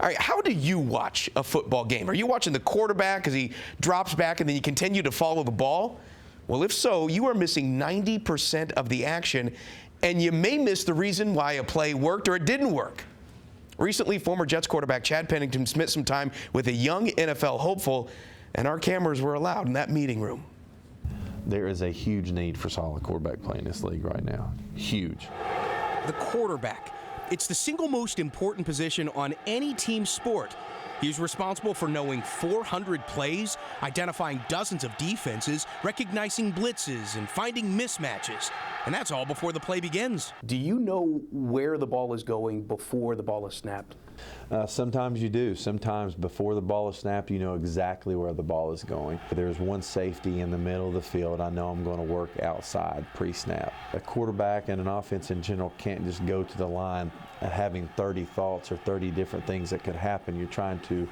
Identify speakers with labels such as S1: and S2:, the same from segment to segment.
S1: All right, how do you watch a football game? Are you watching the quarterback as he drops back and then you continue to follow the ball? Well, if so, you are missing 90% of the action, and you may miss the reason why a play worked or it didn't work. Recently, former Jets quarterback Chad Pennington spent some time with a young NFL hopeful, and our cameras were allowed in that meeting room.
S2: There is a huge need for solid quarterback play in this league right now. Huge.
S1: The quarterback. It's the single most important position on any team sport. He's responsible for knowing 400 plays, identifying dozens of defenses, recognizing blitzes, and finding mismatches. And that's all before the play begins.
S3: Do you know where the ball is going before the ball is snapped?
S2: Sometimes you do. Sometimes before the ball is snapped, you know exactly where the ball is going. If there's one safety in the middle of the field, I know I'm going to work outside pre-snap. A quarterback and an offense in general can't just go to the line having 30 thoughts or 30 different things that could happen. You're trying to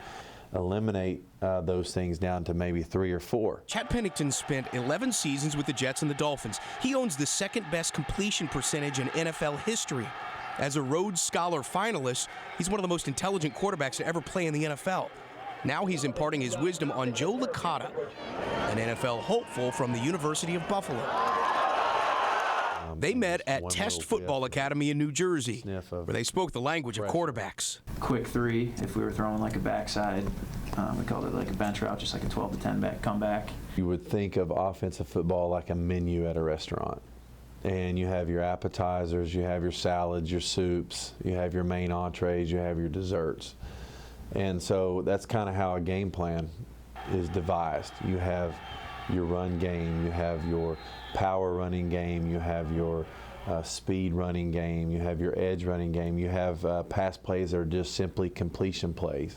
S2: eliminate those things down to maybe 3 or 4.
S1: Chad Pennington spent 11 seasons with the Jets and the Dolphins. He owns the second best completion percentage in NFL history. As a Rhodes Scholar finalist, he's one of the most intelligent quarterbacks to ever play in the NFL. Now he's imparting his wisdom on Joe Licata, an NFL hopeful from the University of Buffalo. They met at Test Football Academy in New Jersey, where they spoke the language of quarterbacks.
S4: Quick three, if we were throwing like a backside, we called it like a bench route, just like a 12 to 10 back comeback.
S2: You would think of offensive football like a menu at a restaurant. And you have your appetizers, you have your salads, your soups, you have your main entrees, you have your desserts. And so that's kind of how a game plan is devised. You have your run game, you have your power running game, you have your speed running game, you have your edge running game, you have pass plays that are just simply completion plays.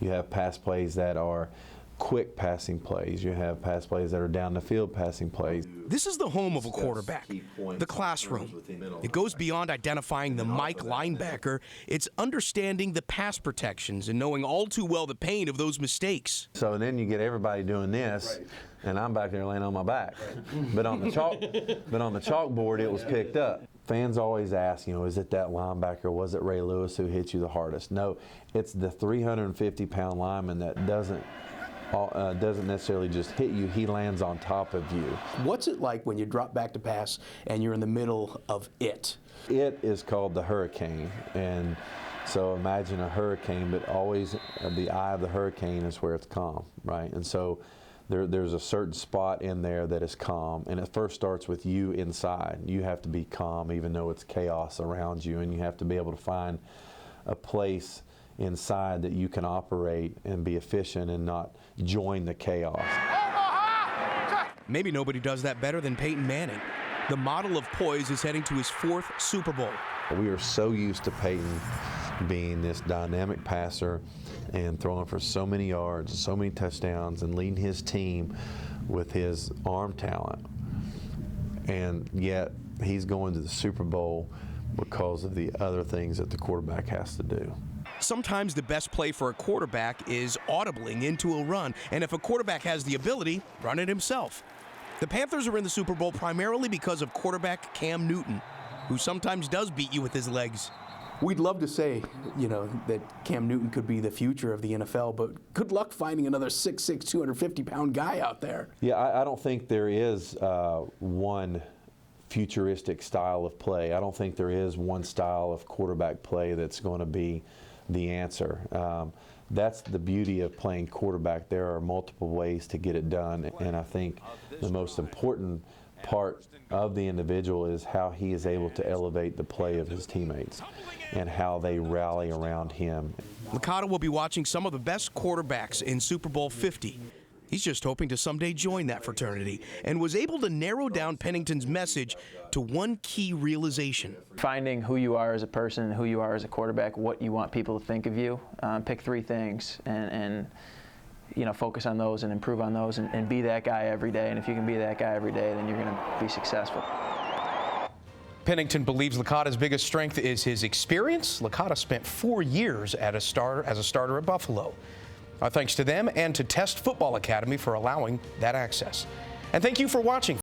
S2: You have pass plays that are quick passing plays. You have pass plays that are down the field passing plays.
S1: This is the home of a quarterback, the classroom. It goes beyond identifying the Mike linebacker. It's understanding the pass protections and knowing all too well the pain of those mistakes.
S2: So then you get everybody doing this, and I'm back there laying on my back. But on the chalkboard, it was picked up. Fans always ask, you know, is it that linebacker? Was it Ray Lewis who hit you the hardest? No, it's the 350-pound lineman that doesn't necessarily just hit you, he lands on top of you.
S3: What's it like when you drop back to pass and you're in the middle of it?
S2: It is called the hurricane, and so imagine a hurricane, but always the eye of the hurricane is where it's calm, right? And so there's a certain spot in there that is calm, and it first starts with you inside. You have to be calm even though it's chaos around you, and you have to be able to find a place inside that you can operate and be efficient and not join the chaos.
S1: Maybe nobody does that better than Peyton Manning. The model of poise is heading to his 4th Super Bowl.
S2: We are so used to Peyton being this dynamic passer and throwing for so many yards, so many touchdowns, and leading his team with his arm talent. And yet he's going to the Super Bowl because of the other things that the quarterback has to do.
S1: Sometimes the best play for a quarterback is audibling into a run, and if a quarterback has the ability, run it himself. The Panthers are in the Super Bowl primarily because of quarterback Cam Newton, who sometimes does beat you with his legs.
S3: We'd love to say, you know, that Cam Newton could be the future of the NFL, but good luck finding another 6'6", 250-pound guy out there.
S2: Yeah, I don't think there is one futuristic style of play. I don't think there is one style of quarterback play that's going to be the answer. That's the beauty of playing quarterback. There are multiple ways to get it done, and I think the most important part of the individual is how he is able to elevate the play of his teammates and how they rally around him.
S1: Licata will be watching some of the best quarterbacks in Super Bowl 50. He's just hoping to someday join that fraternity, and was able to narrow down Pennington's message to one key realization.
S4: Finding who you are as a person, who you are as a quarterback, what you want people to think of you. Pick 3 things and you know, focus on those and improve on those and be that guy every day. And if you can be that guy every day, then you're going to be successful.
S1: Pennington believes Licata's biggest strength is his experience. Licata spent 4 years as a starter at Buffalo. Our thanks to them and to Test Football Academy for allowing that access. And thank you for watching.